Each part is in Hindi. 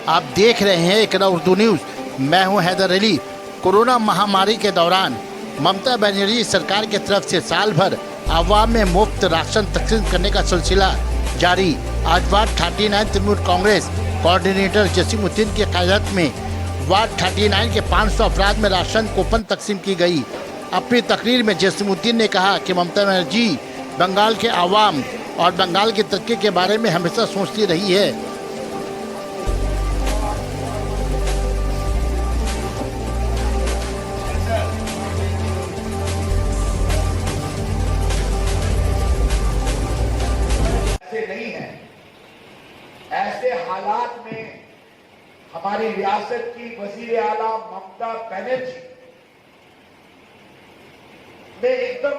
आप देख रहे हैं इकरा उर्दू न्यूज़। मैं हूं हैदर अली। कोरोना महामारी के दौरान ममता बनर्जी सरकार की तरफ से साल भर आवाम में मुफ्त राशन तकसीम करने का सिलसिला जारी। आज वार्ड 39 तृणमूल कांग्रेस कोऑर्डिनेटर जसीमुद्दीन की क़यादत में वार्ड 39 के 500 अफराद में राशन कूपन तकसीम की गई। अपनी तकरीर में जसीमुद्दीन ने कहा कि ममता बनर्जी बंगाल के आवाम और बंगाल की तरक्की के बारे में हमेशा सोचती रही है। नहीं है। ऐसे हालात में हमारी रियासत की वजीर आला ममता बनर्जी, मैं एकदम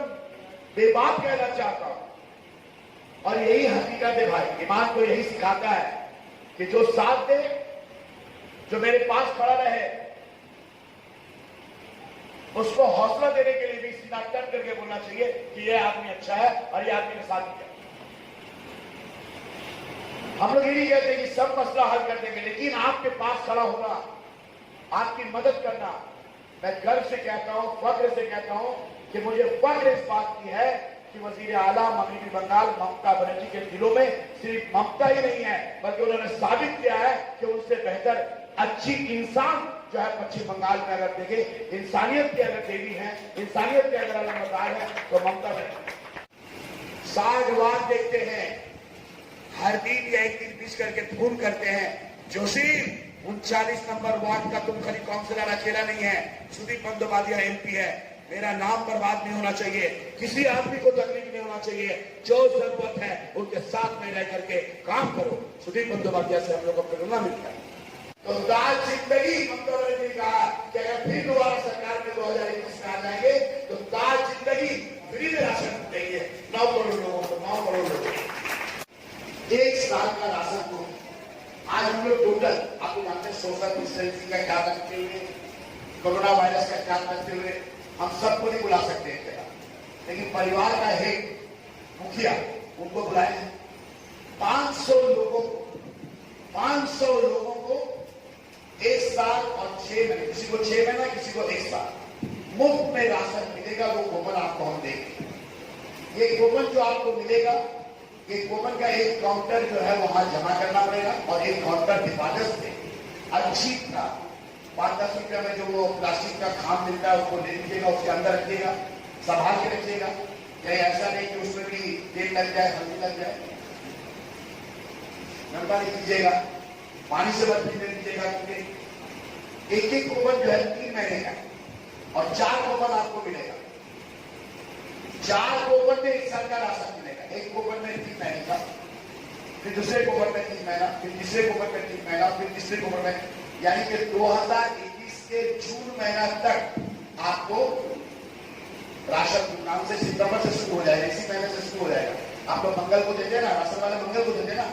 बेबाक कहना चाहता हूं और यही हकीकत है भाई। ईमान को यही सिखाता है कि जो साथ दे, जो मेरे पास खड़ा रहे, उसको हौसला देने के लिए भी सीधा टर्न करके बोलना चाहिए कि यह आदमी अच्छा है और यह आदमी के साथ है। हम लोग यही कहते हैं कि सब मसला हल कर देंगे, लेकिन आपके पास खड़ा होना, आपकी मदद करना, मैं गर्व से कहता हूं, फख्र से कहता हूं कि मुझे फख्र इस बात की है कि वजीर आला मगरबी बंगाल ममता बनर्जी के दिलों में सिर्फ ममता ही नहीं है, बल्कि उन्होंने साबित किया है कि उनसे बेहतर अच्छी इंसान जो है पश्चिम बंगाल में अगर देखे, इंसानियत की अगर देवी है, इंसानियत के अगर अलमदार है तो ममता बनर्जी। सागवान देखते हैं, हर दिन या एक दिन बीच करके फोन करते हैं, जोशी 39 नंबर वार्ड का तुम खाली काउंसिलर अकेला नहीं है, सुदीप बंदोपाध्याय एमपी है, मेरा नाम बर्बाद नहीं होना चाहिए, किसी आदमी को तकलीफ नहीं होना चाहिए, जो जरूरत है उनके साथ में रह करके काम करो। सुदीप बंदोपाध्याय से हम लोग को प्रेरणा मिलता है। तो दाल जिंदगी ममता बनर्जी ने कहा कि अगर फिर दोबारा सरकार में 2021 में आ जाएंगे तो दाल जिंदगी फ्री में राशन देंगे 9 करोड़ लोगों को, 9 करोड़ लोगों को एक साल का राशन को। आज हम लोग टोटल आपको जानते हैं सोशल डिस्टेंसिंग का ख्याल रखते हुए, कोरोना वायरस का ख्याल रखते हुए हम सबको नहीं बुला सकते हैं, लेकिन परिवार का हेड मुखिया उनको बुलाए 500 लोगों को 1 साल और 6 महीने, किसी को 6 महीना, किसी को 1 साल मुफ्त में राशन मिलेगा। वो कूपन आपको हम देंगे। ये कूपन जो आपको मिलेगा, ये कूपन का एक काउंटर जो है वहां जमा करना पड़ेगा और एक काउंटर हिफाजत से अच्छी का 5-10 रुपया में जो वो प्लास्टिक का खाम मिलता है उसको ले लीजिएगा, उसके अंदर रखिएगा, संभाल के रखिएगा। कहीं ऐसा नहीं कि उसमें भी तेल लग जाए, हल्दी लग जाए। गंदा नहीं कीजिएगा, पानी से मत पीने दीजिएगा, क्योंकि एक कूपन जो है 3 महीने का और 4 कूपन आपको मिलेगा। 4 कूपन में 1 साल का राशन मिलेगा। एक कूपन में 3 महीने का, फिर दूसरे कूपन में 3 महीना, फिर तीसरे कूपन में 3 महीना, फिर तीसरे कूपन में, यानी कि 2021 के जून महीना तक आपको राशन नाम से सितंबर से शुरू हो जाएगा, इसी महीने से शुरू हो जाएगा। आप लोग मंगल को दे देना, राशन वाले मंगल को दे देना,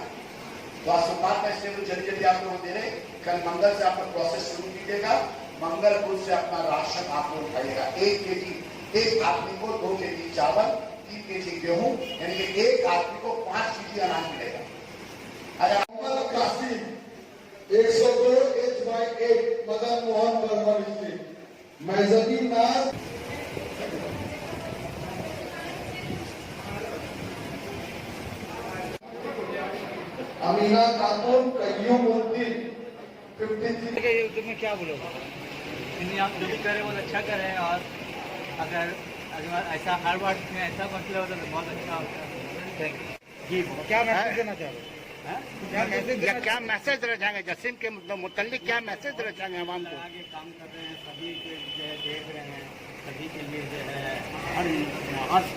तो आज सोमवार का इसलिए जल्दी जल्दी आप लोग दे रहे। कल मंगल से आपका प्रोसेस शुरू कीजिएगा, मंगलपुर से अपना राशन आप लोग उठाइएगा। 1 केजी, एक आदमी को 2 केजी चावल, 3 केजी गेहूं, यानी कि एक आदमी को 5 केजी अनाज मिलेगा। अगर 102 H/8 मदन मोहन बर्मन स्ट्रीट, मैजदीनाथ अमीना खातून कय्यूमुद्दीन 53। तुम्हें क्या बोलोगे? आप जो भी करें वो अच्छा करें, और अगर ऐसा हर बार में ऐसा मसला होता तो बहुत अच्छा होता। जी, क्या मैसेज देना चाह रहे हैं? क्या मैसेज देना चाहेंगे जसीम के मुतल्लिक, क्या मैसेज देना चाहेंगे आवाम को? आगे काम कर रहे हैं, सभी के देख रहे हैं, सभी के लिए जो है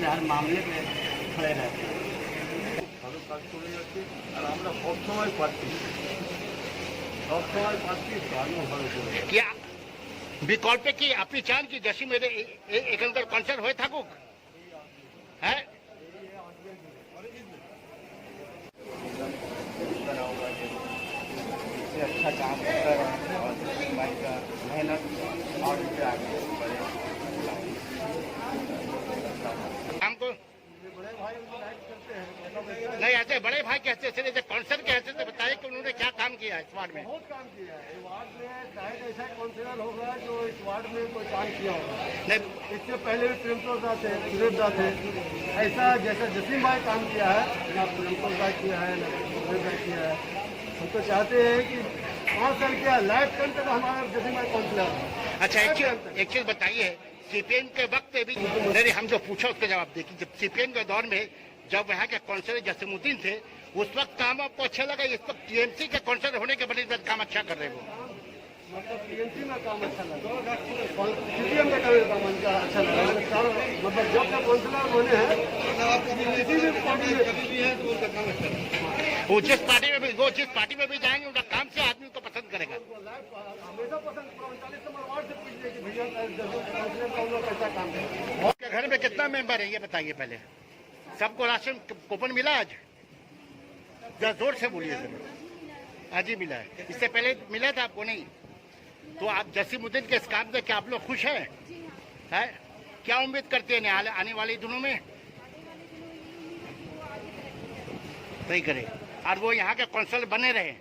हर मामले में खड़े रहते हैं। ভালো কাজ করে যাচ্ছে আর আমরা সবসময় পাচ্ছি কাজও ভালো করে क्या विकल्प की अपनी चान की जैसी मेरे एक अंदर कॉन्सर्ट हुए थाकुक है। अच्छा काम कर रहे हैं और भाई का मेहनत और इससे आगे बढ़े। हमको नहीं ऐसे बड़े भाई कहते थे, कॉन्सर्ट के ऐसे बताइए कि उन्होंने क्या क्या काम किया है इस वार्ड में? बहुत काम किया है ये वार्ड में। शायद ऐसा काउंसिलर होगा जो इस वार्ड में कोई काम किया होगा। नहीं, इससे पहले भी प्रेमचंद दा थे, सुरेश दा थे। ऐसा जैसा जसीम भाई काम किया है, ना प्रेमचंद दा किया है, ना सुरेश दा किया है। हम तो चाहते हैं कि 5 साल किया लाइफ टाइम तक हमारा जसीम भाई काउंसिलर है। अच्छा एक चीज बताइए, सीपीएम के वक्त पे भी नहीं, हम जो पूछा उसका जवाब देखिए। जब सीपीएम के दौर में जब वहाँ के काउंसिलर जसीमुद्दीन थे, उस वक्त काम आपको अच्छा लगा? इस वक्त टीएमसी के काउंसिलर होने के बाद काम अच्छा कर रहे हो? मतलब टीएमसी में काम अच्छा लगा, सीपीएम में काम अच्छा लगा। मतलब जब तक काउंसिलर बने हैं किसी भी पार्टी में कभी भी है तो उनका काम अच्छा लगा। वो जिस पार्टी में भी जाएंगे उनका काम से आदमी को पसंद करेगा। हमेशा पसंद 39 नंबर वार्ड से पूछिए कि भैया काउंसिलर का उन लोग कैसा काम है। आपके घर में कितना मेंबर है ये बताइए पहले। सबको राशन कूपन मिला आज? जरा जोर से बोलिए जरा। आज ही मिला है, इससे पहले मिला था आपको? नहीं। तो आप जसीमुद्दीन के इस काम से क्या आप लोग खुश हैं? है? क्या उम्मीद करते हैं आने वाले दिनों में? सही करे और वो यहाँ के काउंसिलर बने रहे।